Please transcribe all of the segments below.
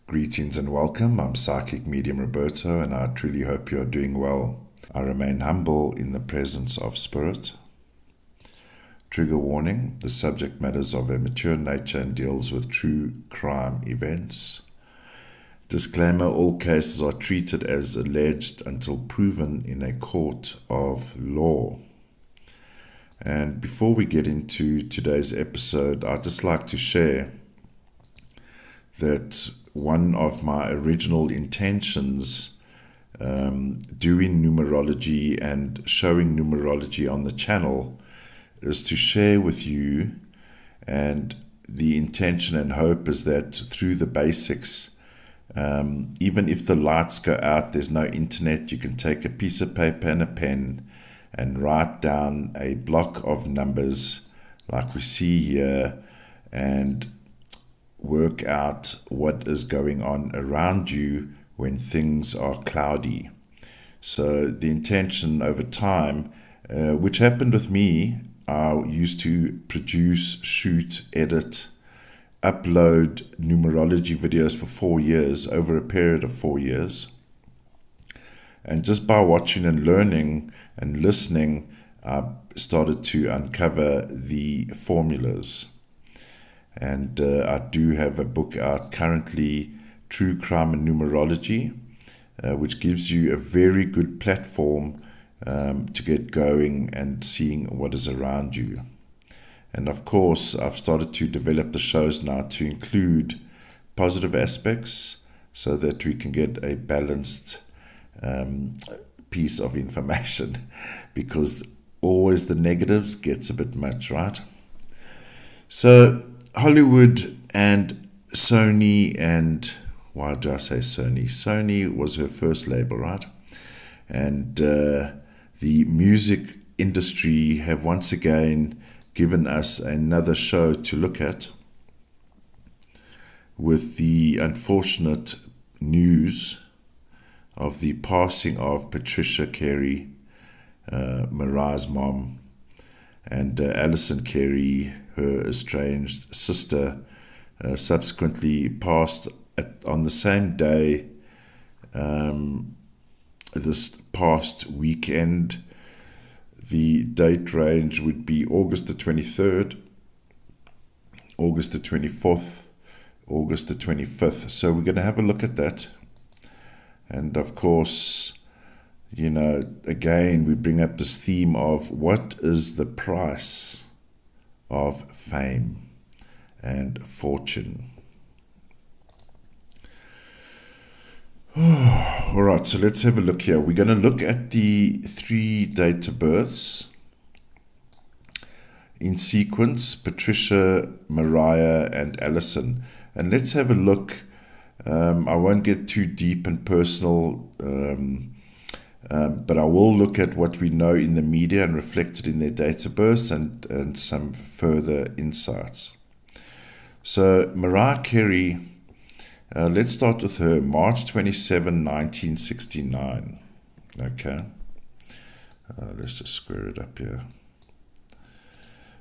Greetings and welcome. I'm Psychic Medium Roberto, and I truly hope you are doing well. I remain humble in the presence of spirit. Trigger warning: the subject matter is of a mature nature and deals with true crime events. Disclaimer: all cases are treated as alleged until proven in a court of law. And before we get into today's episode, I'd just like to share that one of my original intentions doing numerology and showing numerology on the channel is to share with you, and the intention and hope is that through the basics, even if the lights go out, there's no internet, you can take a piece of paper and a pen and write down a block of numbers like we see here and work out what is going on around you when things are cloudy. So the intention over time, which happened with me, I used to produce, shoot, edit, upload numerology videos for 4 years, over a period of 4 years. And just by watching and learning and listening, I started to uncover the formulas. And I do have a book out currently, True Crime and Numerology, which gives you a very good platform to get going and seeing what is around you. And of course, I've started to develop the shows now to include positive aspects so that we can get a balanced piece of information, because always the negatives gets a bit much, right? So Hollywood and Sony, and why do I say Sony? Sony was her first label, right? And the music industry have once again given us another show to look at, with the unfortunate news of the passing of Patricia Carey, Mariah's mom, and Alison Carey, her estranged sister, subsequently passed on the same day this past weekend. The date range would be August the 23rd, August the 24th, August the 25th. So we're going to have a look at that. And of course, you know, again, we bring up this theme of what is the price of fame and fortune. All right, so let's have a look here. We're going to look at the 3 date of births in sequence: Patricia, Mariah, and Alison. And let's have a look. I won't get too deep and personal, but I will look at what we know in the media and reflected in their date of birth, and some further insights. So Mariah Carey, let's start with her. March 27, 1969. Okay. Let's just square it up here.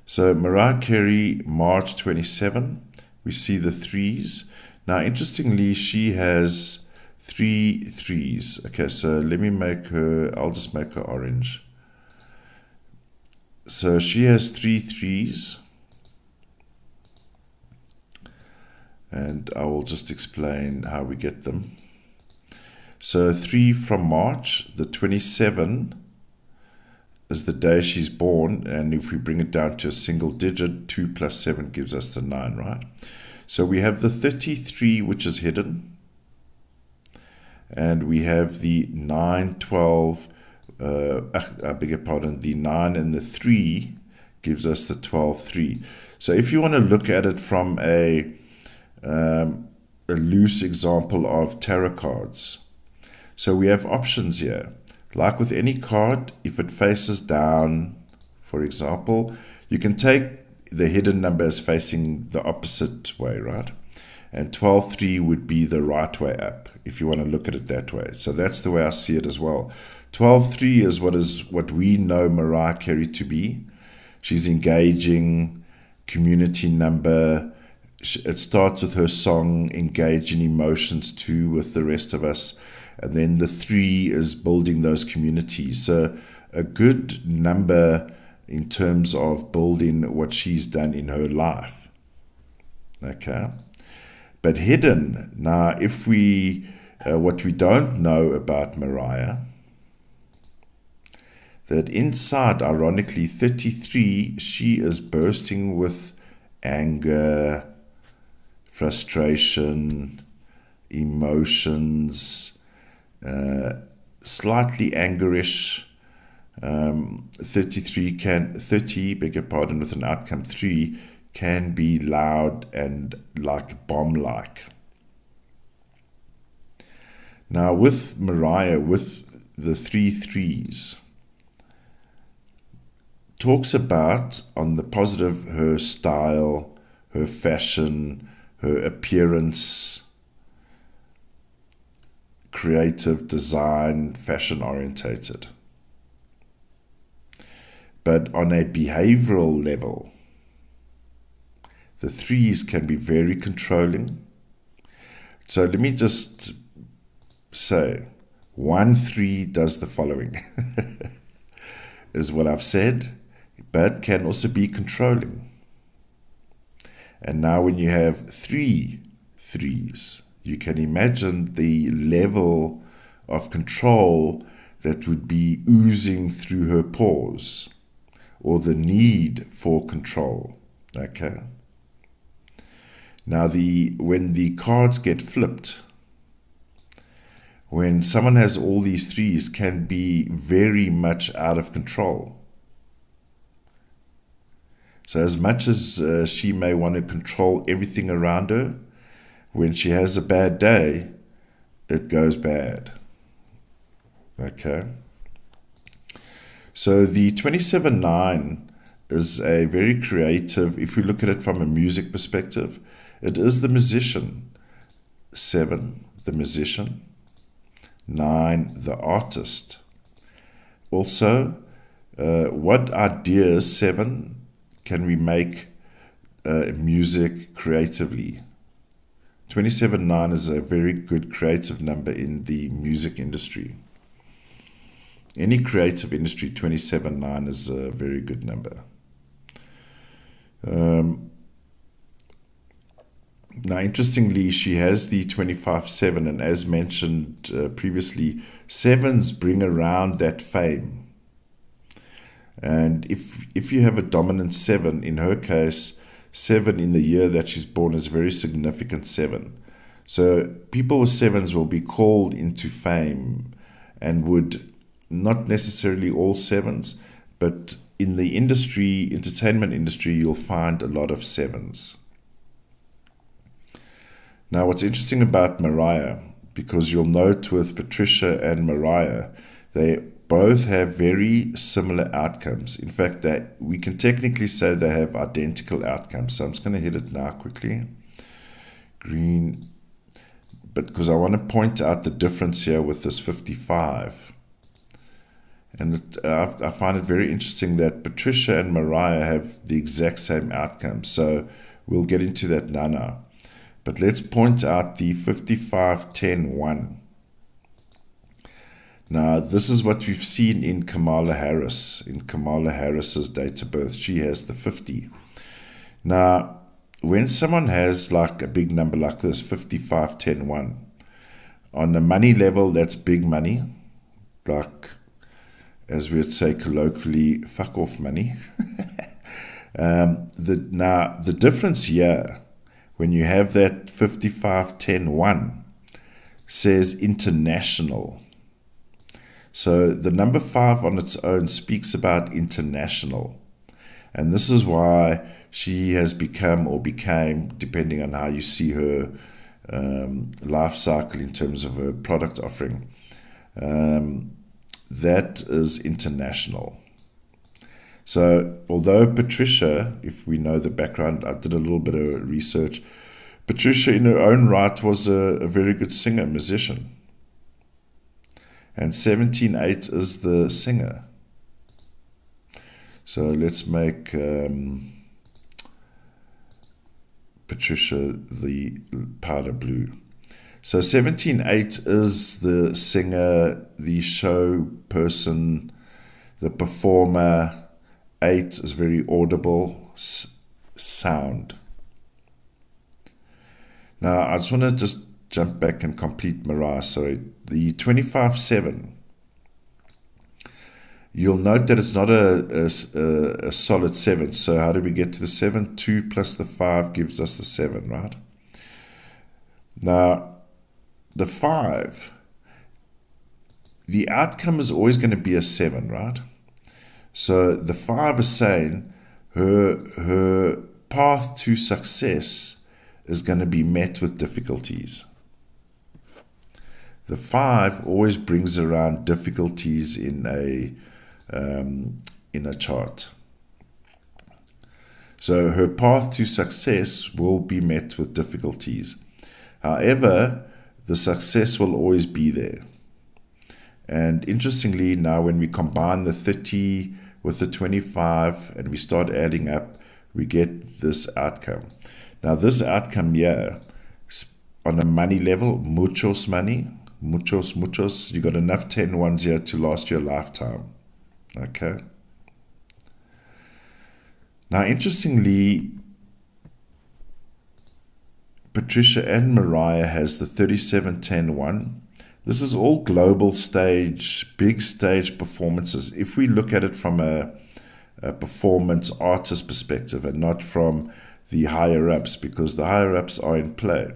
So Mariah Carey, March 27. We see the 3s. Now, interestingly, she has 3 3s. Okay, so let me make her, I'll just make her orange. So she has 3 3s. And I will just explain how we get them. So 3 from March, the 27 is the day she's born. And if we bring it down to a single digit, 2 plus 7 gives us the 9, right? So we have the 33, which is hidden. And we have the 9, 12, I beg your pardon, the 9 and the 3 gives us the 12, 3. So if you want to look at it from a loose example of tarot cards, so we have options here. Like with any card, if it faces down, for example, you can take the hidden number as facing the opposite way, right? And 12, 3 would be the right way up, if you want to look at it that way. So that's the way I see it as well. 12, 3 is what we know Mariah Carey to be. She's engaging, community number, it starts with her song, engage in emotions too with the rest of us. And then the 3 is building those communities. So a good number in terms of building what she's done in her life. Okay. But hidden, now if we, what we don't know about Mariah, that inside, ironically, 33, she is bursting with anger, frustration, emotions, slightly angerish. 30, beg your pardon, with an outcome 3, can be loud and like bomb-like. Now with Mariah, with the 3 3s, talks about, on the positive, her style, her fashion, her appearance, creative design, fashion orientated. But on a behavioral level, the 3s can be very controlling. So let me just say, 1 3 does the following, is what I've said, but can also be controlling. And now when you have 3 3s, you can imagine the level of control that would be oozing through her pores, or the need for control. Okay. Now when the cards get flipped, when someone has all these 3s, can be very much out of control. So as much as she may want to control everything around her, when she has a bad day, it goes bad. Okay. So the 27-9 is a very creative, if we look at it from a music perspective, it is the musician. 7, the musician. 9, the artist. Also, what ideas, 7, can we make music creatively? 27-9 is a very good creative number in the music industry. Any creative industry, 27-9 is a very good number. Now, interestingly, she has the 25-7, and as mentioned previously, 7s bring around that fame. And if you have a dominant 7, in her case, 7 in the year that she's born is a very significant 7. So people with 7s will be called into fame, and would, not necessarily all 7s, but in the industry, entertainment industry, you'll find a lot of 7s. Now, what's interesting about Mariah, because you'll note with Patricia and Mariah, they both have very similar outcomes. In fact, we can technically say they have identical outcomes. So I'm just going to hit it now quickly. Green. But because I want to point out the difference here with this 55. And I find it very interesting that Patricia and Mariah have the exact same outcome. So we'll get into that now. But let's point out the 55-10-1. Now, this is what we've seen in Kamala Harris. In Kamala Harris's date of birth, she has the 50. Now, when someone has like a big number like this, 55-10-1, on the money level, that's big money. Like, as we would say colloquially, fuck off money. Now, the difference here, when you have that 55-10-1, says international. So the number 5 on its own speaks about international. And this is why she has become, or became, depending on how you see her life cycle in terms of her product offering, that is international. So although Patricia, if we know the background, I did a little bit of research, Patricia in her own right was a very good singer, musician. And 17-8 is the singer. So let's make Patricia the powder blue. So 17-8 is the singer, the show person, the performer. 8 is very audible sound. Now, I just want to just jump back and complete Mariah. Sorry, the 25-7. You'll note that it's not a solid 7. So how do we get to the 7? 2 plus the 5 gives us the 7, right? Now, the 5, the outcome is always going to be a 7, right? So the 5 is saying her path to success is going to be met with difficulties. The 5 always brings around difficulties in a chart. So her path to success will be met with difficulties. However, the success will always be there. And interestingly, now when we combine the 30 with the 25 and we start adding up, we get this outcome. Now this outcome here, on a money level, muchos money, muchos, you got enough 10 ones here to last your lifetime. Okay. Now interestingly, Patricia and Mariah has the 37-10-1. This is all global stage, big stage performances. If we look at it from a performance artist perspective and not from the higher ups, because the higher ups are in play.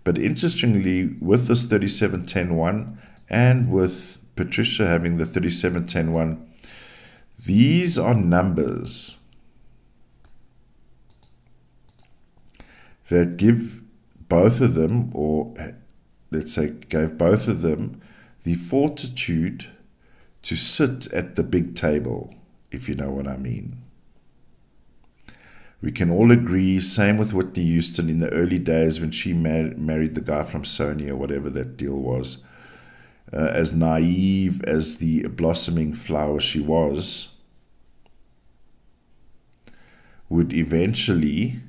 But interestingly, with this 37-10-1 and with Patricia having the 37-10-1, these are numbers that give both of them, or let's say gave both of them, the fortitude to sit at the big table, if you know what I mean. We can all agree, same with Whitney Houston in the early days when she married the guy from Sony or whatever that deal was. As naive as the blossoming flower she was, would eventually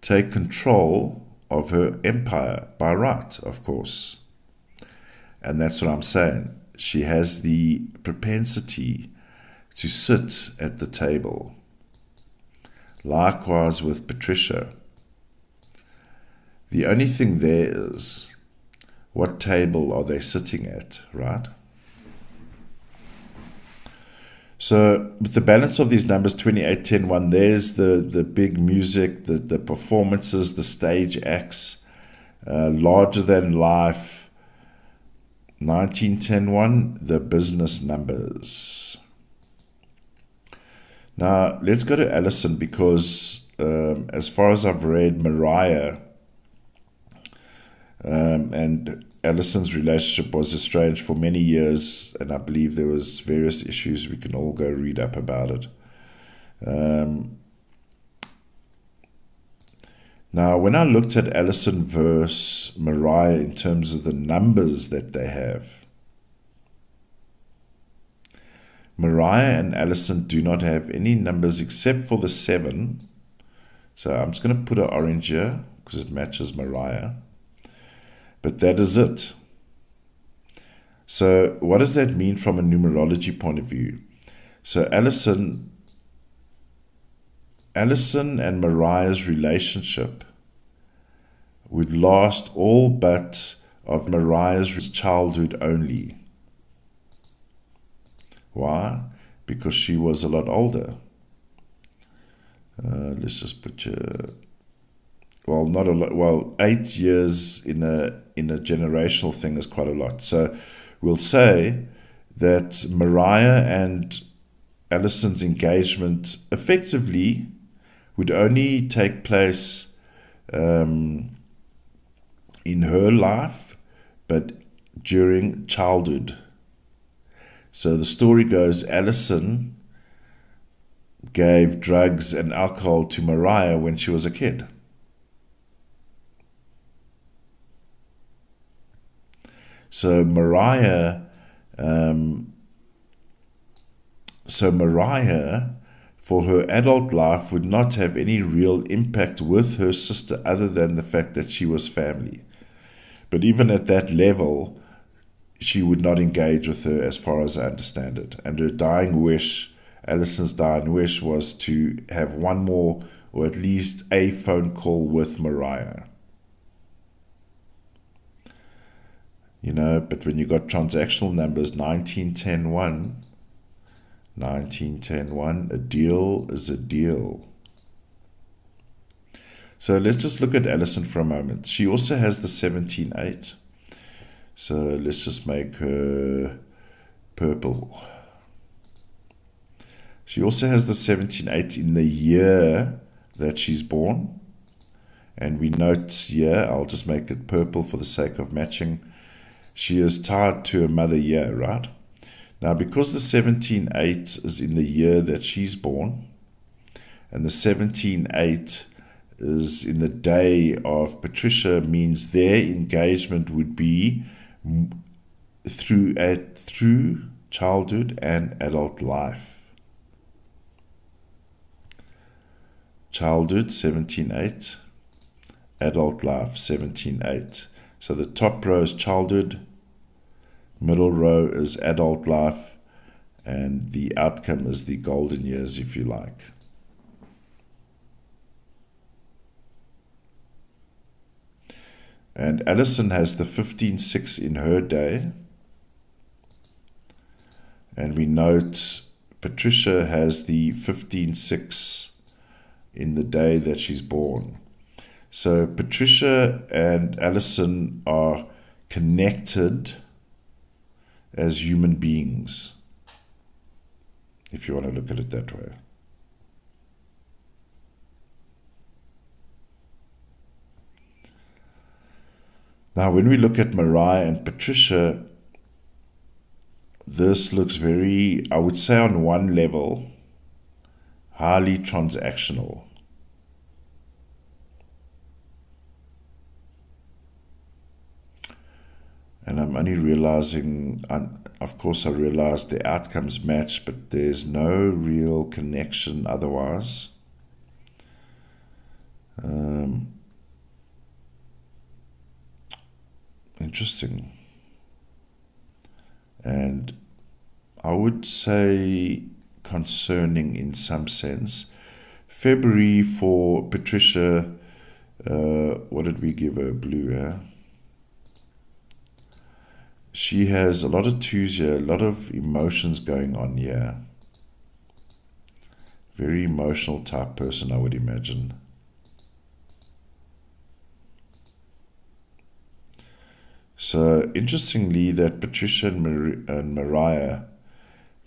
take control of her empire by right, of course. And that's what I'm saying. She has the propensity to sit at the table. Likewise with Patricia. The only thing there is, what table are they sitting at, right? So with the balance of these numbers, 28, 10, 1, there's the big music, the performances, the stage acts, larger than life. 19, 10, 1, the business numbers. Now, let's go to Allison, because as far as I've read, Mariah and Allison's relationship was estranged for many years, and I believe there was various issues. We can all go read up about it. Now, when I looked at Allison versus Mariah in terms of the numbers that they have, Mariah and Allison do not have any numbers except for the 7. So I'm just going to put an orange here because it matches Mariah. But that is it. So what does that mean from a numerology point of view? So Allison and Mariah's relationship would last all but of Mariah's childhood only. Why? Because she was a lot older. Let's just put well, not a lot. Well, 8 years in a generational thing is quite a lot. So we'll say that Mariah and Allison's engagement effectively would only take place in her life, but during childhood. So the story goes, Allison gave drugs and alcohol to Mariah when she was a kid. So Mariah for her adult life would not have any real impact with her sister other than the fact that she was family. But even at that level, she would not engage with her as far as I understand it. And her dying wish, Alison's dying wish, was to have one more or at least a phone call with Mariah. You know, but when you got transactional numbers, 1910-1, 1910-1, a deal is a deal. So let's just look at Alison for a moment. She also has the 17-8. So let's just make her purple. She also has the 17-8 in the year that she's born. And we note here, I'll just make it purple for the sake of matching. She is tied to a mother year, right? Now, because the 17-8 is in the year that she's born, and the 17-8 is in the day of Patricia, means their engagement would be through childhood and adult life. Childhood, 17-8. Adult life, 17-8. So the top row is childhood, middle row is adult life, and the outcome is the golden years, if you like. And Alison has the 15-6 in her day. And we note Patricia has the 15-6 in the day that she's born. So Patricia and Alison are connected as human beings, if you want to look at it that way. Now, when we look at Mariah and Patricia, this looks very, I would say on one level, highly transactional. And I'm only realizing, of course I realize the outcomes match, but there's no real connection otherwise. Interesting. And I would say concerning in some sense. February for Patricia, what did we give her? Blue, yeah? She has a lot of twos here, a lot of emotions going on here. Very emotional type person, I would imagine. So, interestingly, that Patricia and Mariah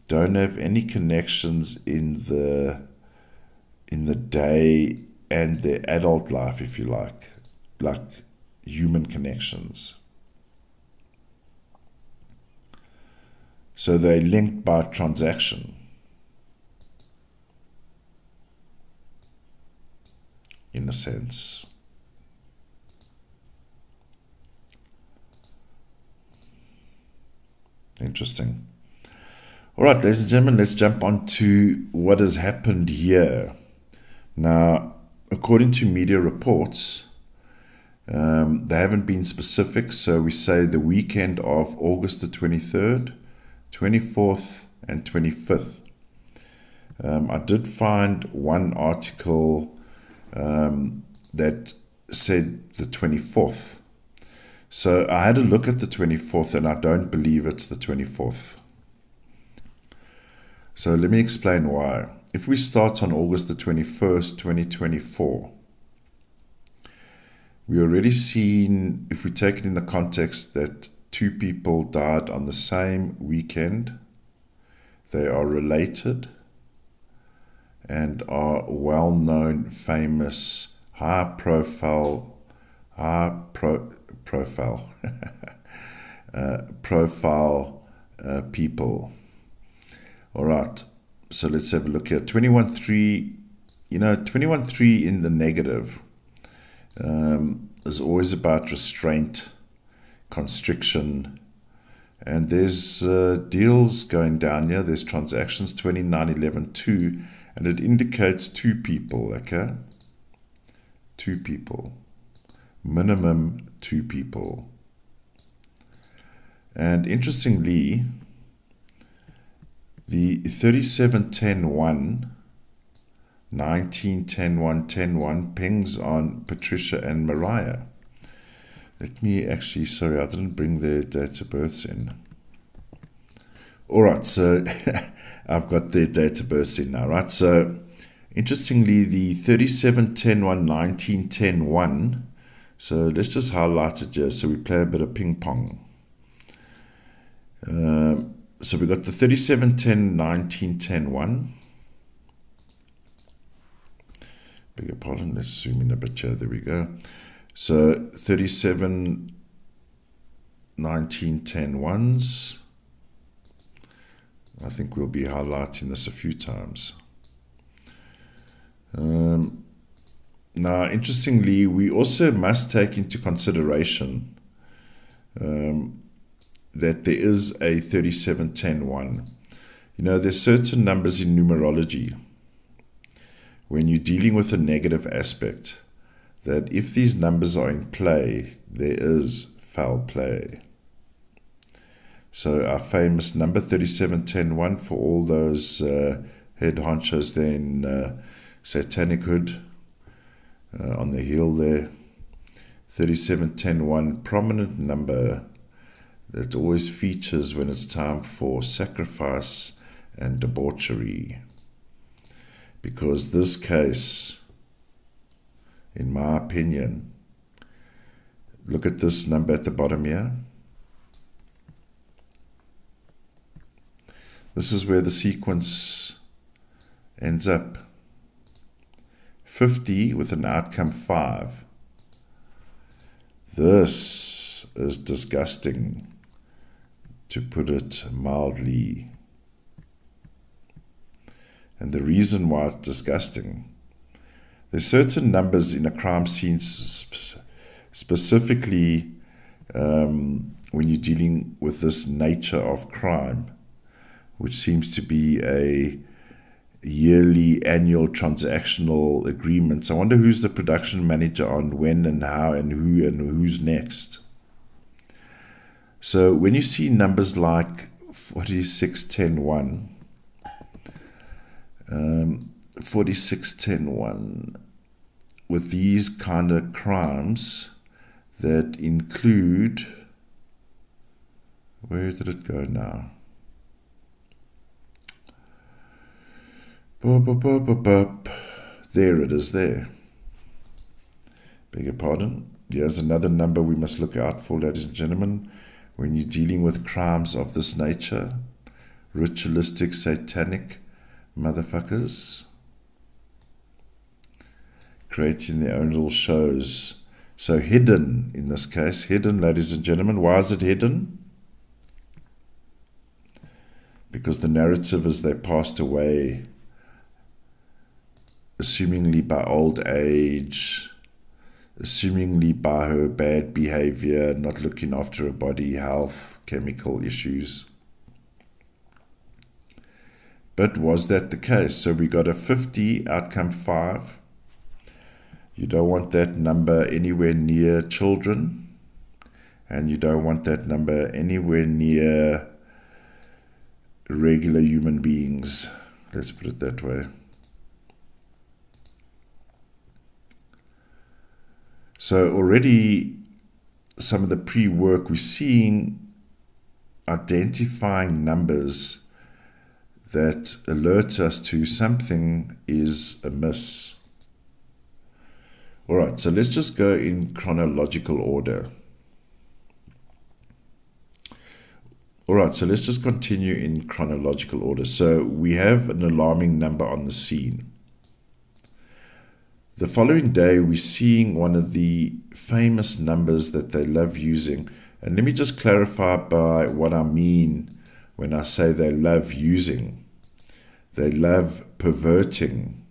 don't have any connections in the day and their adult life, if you like human connections. So they're linked by transaction, in a sense. Interesting. All right, ladies and gentlemen, let's jump on to what has happened here. Now, according to media reports, they haven't been specific, so we say the weekend of August the 23rd, 24th, and 25th. I did find one article that said the 24th. So I had a look at the 24th, and I don't believe it's the 24th. So let me explain why. If we start on August the 21st, 2024, we already seen, if we take it in the context that two people died on the same weekend, they are related and are well-known, famous, high-profile people. All right, so let's have a look here. 21-3, 21-3 in the negative is always about restraint, constriction, and there's deals going down here. There's transactions 29-11-2, And it indicates 2 people, okay? 2 people. Minimum 2 people. And interestingly, the 3710-1, 1910-1, 10-1 pings on Patricia and Mariah. Let me actually, sorry, I didn't bring their dates of births in. Alright, so I've got their dates of births in now, right? So, interestingly, the 3710-1, 1910-1, so let's just highlight it here, so we play a bit of ping pong. So we got the 3710, 1910-1. Beg your pardon, let's zoom in a bit here, there we go. So 37 1910-1s. I think we'll be highlighting this a few times. Now, interestingly, we also must take into consideration that there is a 3710-1. You know, there's certain numbers in numerology when you're dealing with a negative aspect that if these numbers are in play, there is foul play. So our famous number 3710-1 for all those head honchos there in Satanic Hood on the hill there. 3710-1, prominent number that always features when it's time for sacrifice and debauchery. Because this case, in my opinion, look at this number at the bottom here. This is where the sequence ends up. 50 with an outcome 5. This is disgusting, to put it mildly. And the reason why it's disgusting, there's certain numbers in a crime scene, specifically when you're dealing with this nature of crime, which seems to be a yearly, annual, transactional agreements. I wonder who's the production manager on when and how and who and who's next. So when you see numbers like 4610-1, 4610-1, with these kind of crimes that include, where did it go now? There it is there. Beg your pardon. Here's another number we must look out for, ladies and gentlemen, when you're dealing with crimes of this nature, ritualistic, satanic motherfuckers, creating their own little shows. So hidden, in this case, hidden, ladies and gentlemen. Why is it hidden? Because the narrative is they passed away, assumingly by old age, assumingly by her bad behavior, not looking after her body, health, chemical issues. But was that the case? So we got a 50, outcome 5. You don't want that number anywhere near children, and you don't want that number anywhere near regular human beings. Let's put it that way. So already some of the pre-work we're seeing, identifying numbers that alert us to something is amiss. Alright, so let's just go in chronological order. Alright, so let's just continue in chronological order. So we have an alarming number on the scene. The following day, we're seeing one of the famous numbers that they love using. And let me just clarify by what I mean when I say they love using. They love perverting.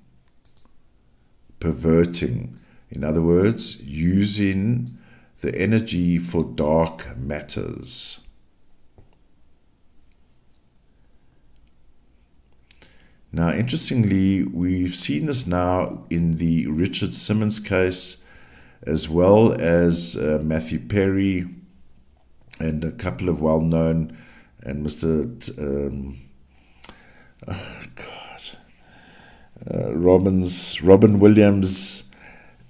Perverting. In other words, using the energy for dark matters. Now, interestingly, we've seen this now in the Richard Simmons case, as well as Matthew Perry and a couple of well-known, and Robin Williams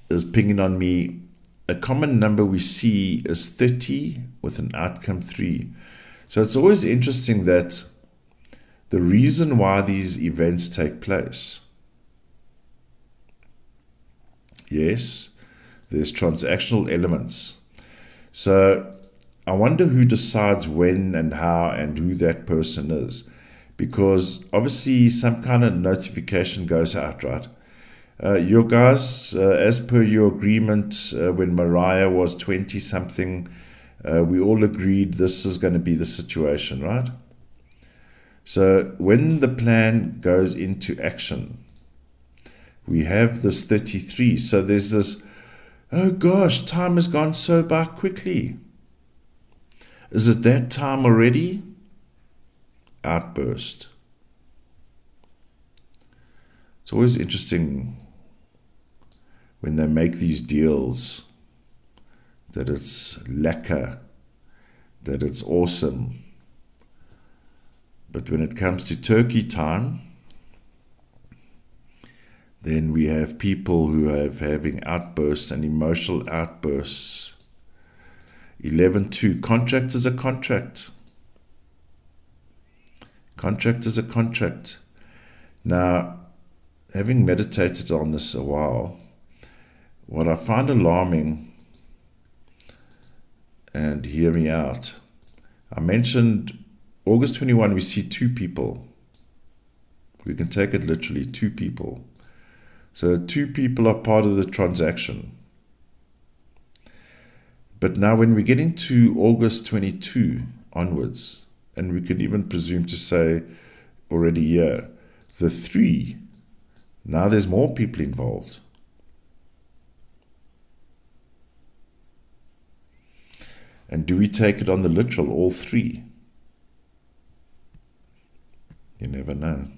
is pinging on me. A common number we see is 30 with an outcome 3. So it's always interesting that the reason why these events take place, yes, there's transactional elements. So I wonder who decides when and how and who that person is. Because obviously some kind of notification goes out, right? Your guys, as per your agreement, when Mariah was 20-something, we all agreed this is going to be the situation, right? So when the plan goes into action, we have this 33. So there's this, oh gosh, time has gone so by quickly. Is it that time already? Outburst. It's always interesting when they make these deals that it's lekker, that it's awesome. But when it comes to turkey time, then we have people who are having outbursts and emotional outbursts. 11.2, contract is a contract. Contract is a contract. Now, having meditated on this a while, what I find alarming, and hear me out, I mentioned August 21, we see 2 people. We can take it literally, 2 people. So 2 people are part of the transaction. But now when we get into August 22 onwards, and we could even presume to say already here, the 3, now there's more people involved. And do we take it on the literal, all 3? You never know.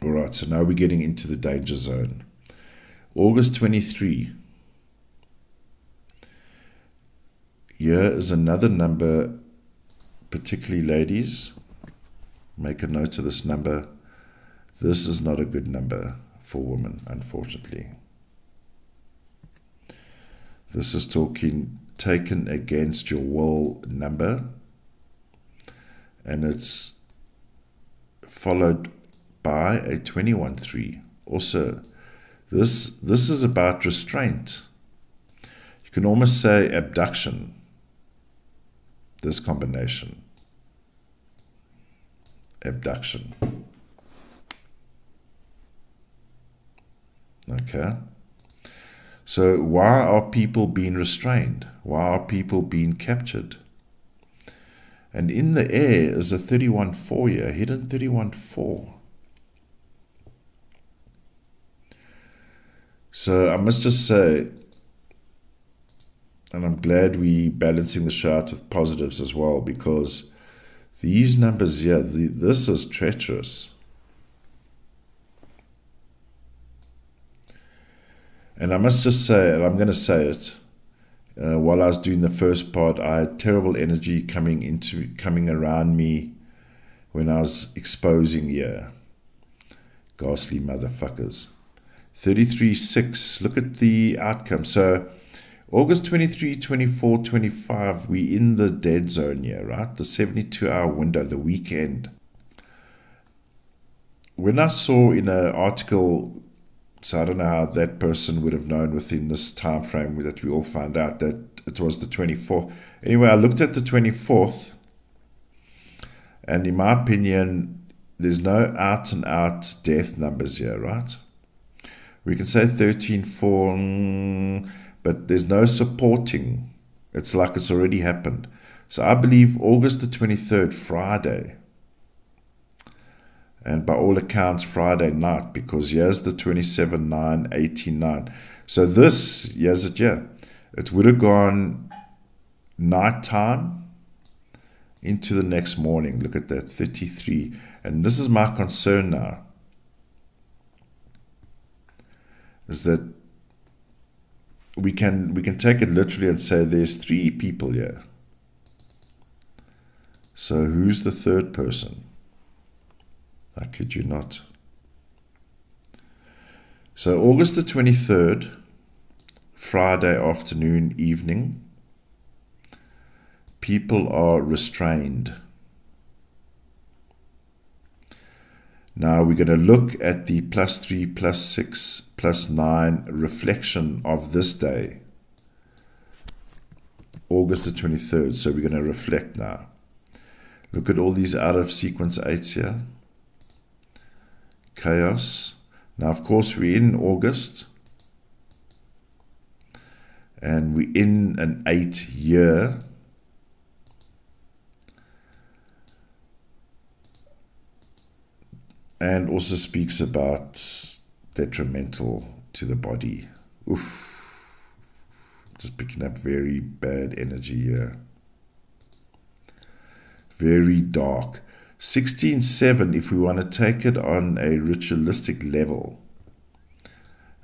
All right, so now we're getting into the danger zone. August 23. Here is another number, particularly ladies. Make a note of this number. This is not a good number for women, unfortunately. This is talking taken against your will number, and it's followed by a 21.3. Also, this is about restraint. You can almost say abduction, this combination. Abduction. Okay. So why are people being restrained? Why are people being captured? And in the air is a 31.4 here, hidden 31.4. So I must just say, and I'm glad we balancing the show out with positives as well, because these numbers here, this is treacherous. And I must just say, and I'm going to say it, while I was doing the first part, I had terrible energy coming around me when I was exposing here. Ghastly motherfuckers. 33.6, look at the outcome. So August 23, 24, 25, we in the dead zone here, right? The 72-hour window, the weekend. When I saw in an article, so I don't know how that person would have known within this time frame that we all found out that it was the 24th. Anyway, I looked at the 24th, and in my opinion, there's no out-and-out death numbers here, right? We can say 13.4, but there's no supporting. It's like it's already happened. So I believe August the 23rd, Friday, and by all accounts Friday night, because here's the 27.9, 18.9. So this, here's it here. it would have gone nighttime into the next morning. Look at that, 33. And this is my concern now, is that we can take it literally and say there's 3 people here. So who's the third person? I kid you not. So August the 23rd, Friday afternoon, evening, people are restrained. Now we're going to look at the +3, +6, +9 reflection of this day, August the 23rd. So we're going to reflect now. Look at all these out of sequence 8s here. Chaos. Now, of course, we're in August. And we're in an 8 year. And also speaks about detrimental to the body. Oof. Just picking up very bad energy here. Very dark. 16/7, if we want to take it on a ritualistic level.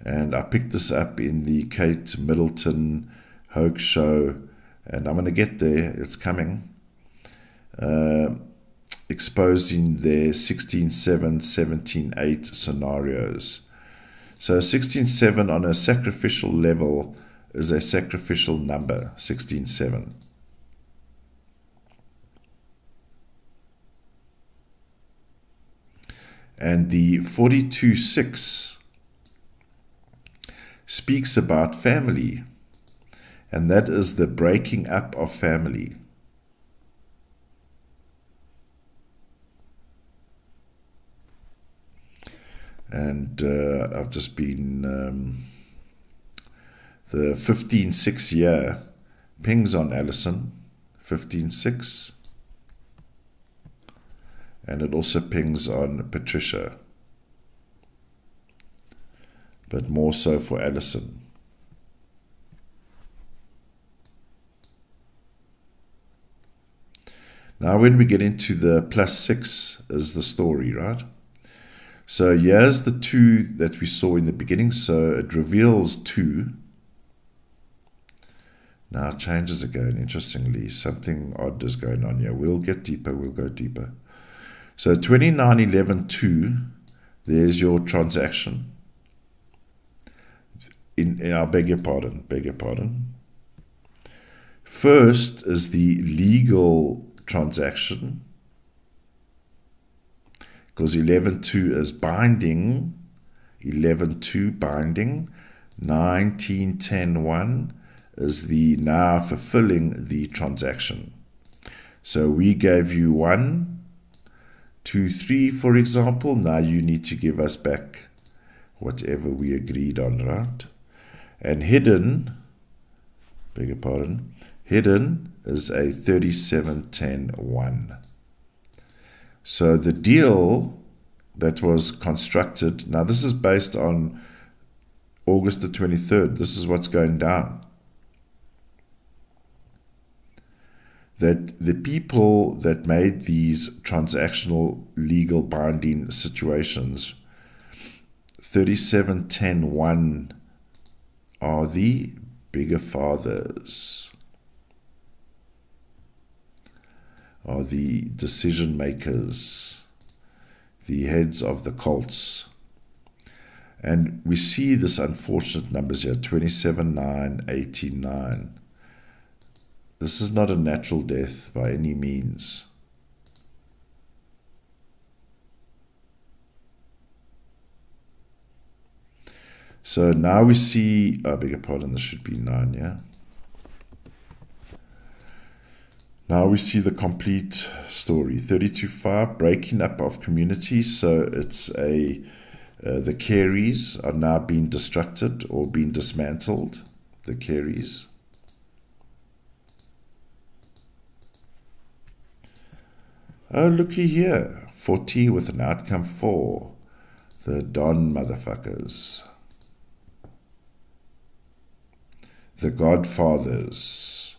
And I picked this up in the Kate Middleton hoax show, and I'm going to get there, it's coming. Exposing their 16/7, 17/8 scenarios. So 16/7 on a sacrificial level is a sacrificial number, 16/7. And the 42/6 speaks about family, and that is the breaking up of family. And I've just been, the 15/6 year pings on Alison, 15/6. And it also pings on Patricia, but more so for Alison. Now when we get into the +6 is the story, right? So here's the 2 that we saw in the beginning. So it reveals 2. Now it changes again, interestingly. Something odd is going on here. We'll get deeper, we'll go deeper. So 29/11/2, there's your transaction. I beg your pardon. First is the legal transaction, because 11/2 is binding, 11/2 binding, 19/10/1 is the now fulfilling the transaction. So we gave you 1, 2, 3, for example. Now you need to give us back whatever we agreed on, right? And hidden, beg your pardon, hidden is a 37/10/1. So the deal that was constructed, now this is based on August the 23rd. This is what's going down. That the people that made these transactional legal binding situations, 37/10/1, are the bigger fathers, are the decision makers, the heads of the cults. And we see this unfortunate numbers here, 27/9, 18/9. This is not a natural death by any means. So now we see, I beg your pardon, this should be 9, yeah? Now we see the complete story. 32/5, breaking up of communities. So it's the Careys are now being destructed or being dismantled. The Careys. Oh, looky here. 40 with an outcome 4. The Don motherfuckers. the godfathers.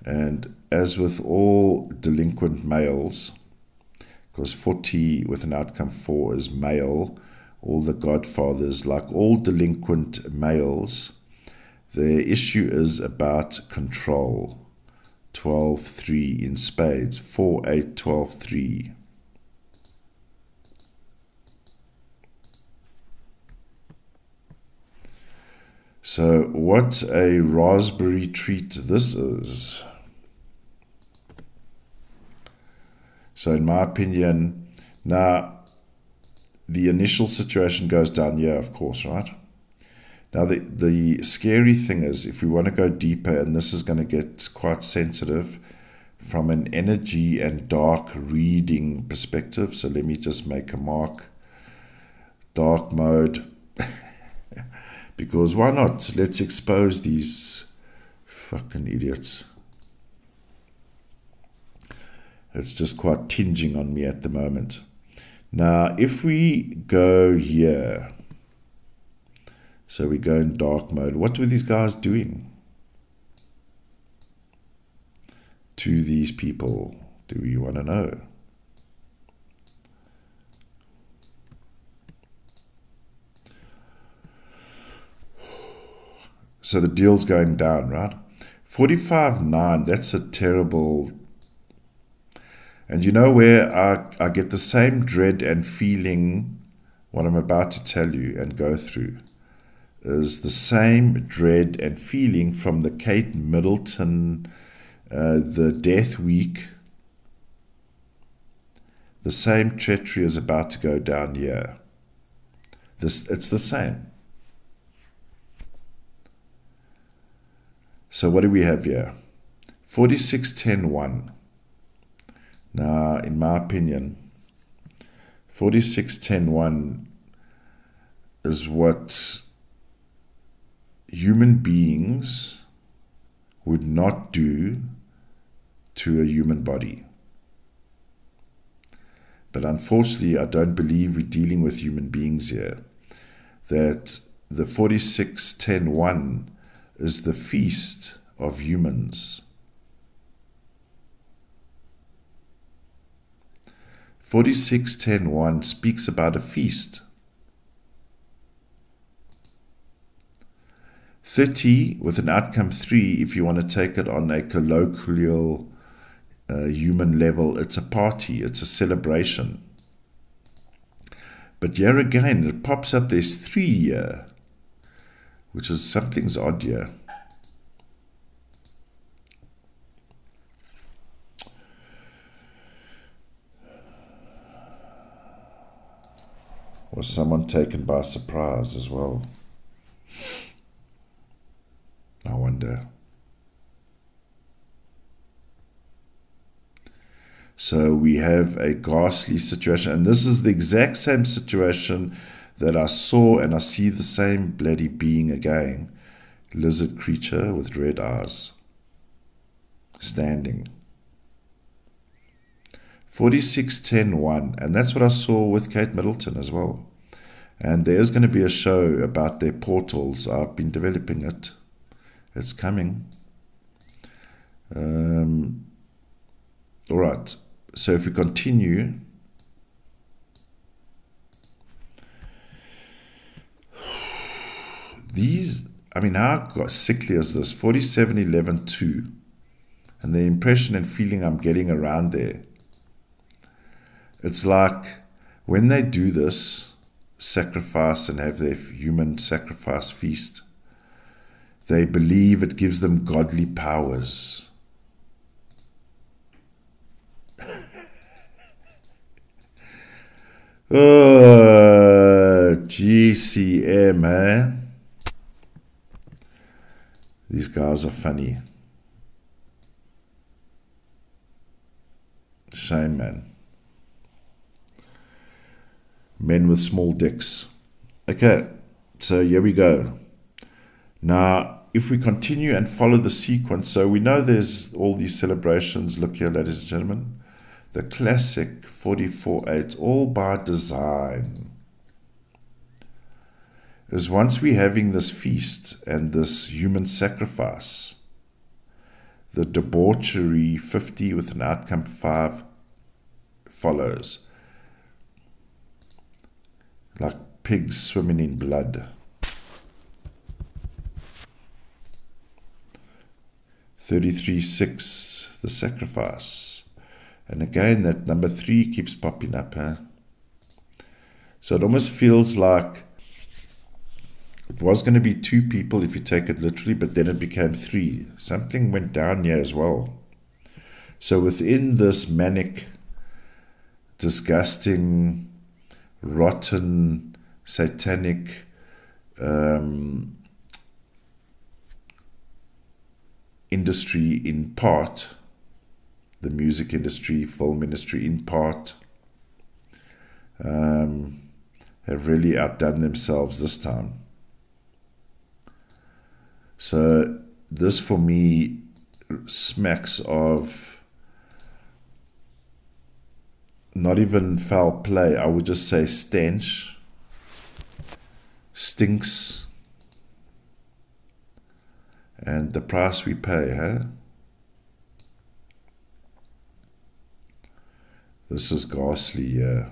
And as with all delinquent males, because 40 with an outcome 4 is male, all the godfathers, like all delinquent males, their issue is about control. 12-3 in spades, 4-8, 12-3. So what a raspberry treat this is. So in my opinion, now the initial situation goes down here, of course, right? Now the scary thing is, if we want to go deeper, and this is going to get quite sensitive from an energy and dark reading perspective, so let me just make a mark. Dark mode. Because why not? Let's expose these fucking idiots. It's just quite tinging on me at the moment. Now, if we go here, so we go in dark mode, what were these guys doing to these people? Do we want to know? So the deal's going down, right? 45-9, that's a terrible... And you know where I get the same dread and feeling, what I'm about to tell you and go through, is the same dread and feeling from the Kate Middleton, the Death Week. The same treachery is about to go down here. It's the same. So what do we have here? 46-10-1. Now, in my opinion, 46-10-1 is what human beings would not do to a human body. But unfortunately, I don't believe we're dealing with human beings here. That the 46-10-1 is the feast of humans. 46-10-1 speaks about a feast. 30 with an outcome 3, if you want to take it on a colloquial human level, it's a party, it's a celebration. But here again, it pops up, there's 3 here, which is something's odd here. Was someone taken by surprise as well? I wonder. So we have a ghastly situation, and this is the exact same situation that I saw, and I see the same bloody being again. Lizard creature with red eyes. Standing. 46-10-1, and that's what I saw with Kate Middleton as well. And there's going to be a show about their portals. I've been developing it. It's coming. All right. So if we continue, these, I mean, how sickly is this? 47-11-2, and the impression and feeling I'm getting around there. It's like when they do this sacrifice and have their human sacrifice feast, they believe it gives them godly powers. Oh, GCM, eh? These guys are funny. Shame, man. Men with small dicks. Okay, so here we go. Now, if we continue and follow the sequence, so we know there's all these celebrations. Look here, ladies and gentlemen. The classic 44-8, all by design. is once we're having this feast and this human sacrifice, the debauchery 50 with an outcome 5 follows. Like pigs swimming in blood. 33-6, the sacrifice. And again, that number 3 keeps popping up. Huh? So it almost feels like it was going to be 2 people if you take it literally, but then it became 3. Something went down here as well. So within this manic, disgusting, rotten, satanic industry in part, the music industry, film industry in part, have really outdone themselves this time. So this for me smacks of not even foul play, I would just say stench, stinks, and the price we pay, huh? This is ghastly, yeah.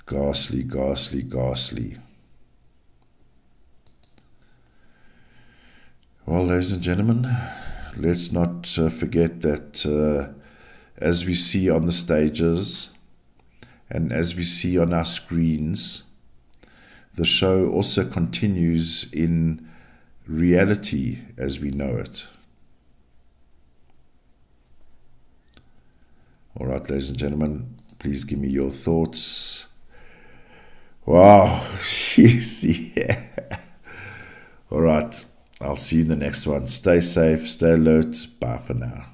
Ghastly, ghastly, ghastly. Well, ladies and gentlemen, let's not forget that as we see on the stages and as we see on our screens, the show also continues in reality as we know it. All right, ladies and gentlemen, please give me your thoughts. Wow, jeez, yeah. All right, I'll see you in the next one. Stay safe, stay alert. Bye for now.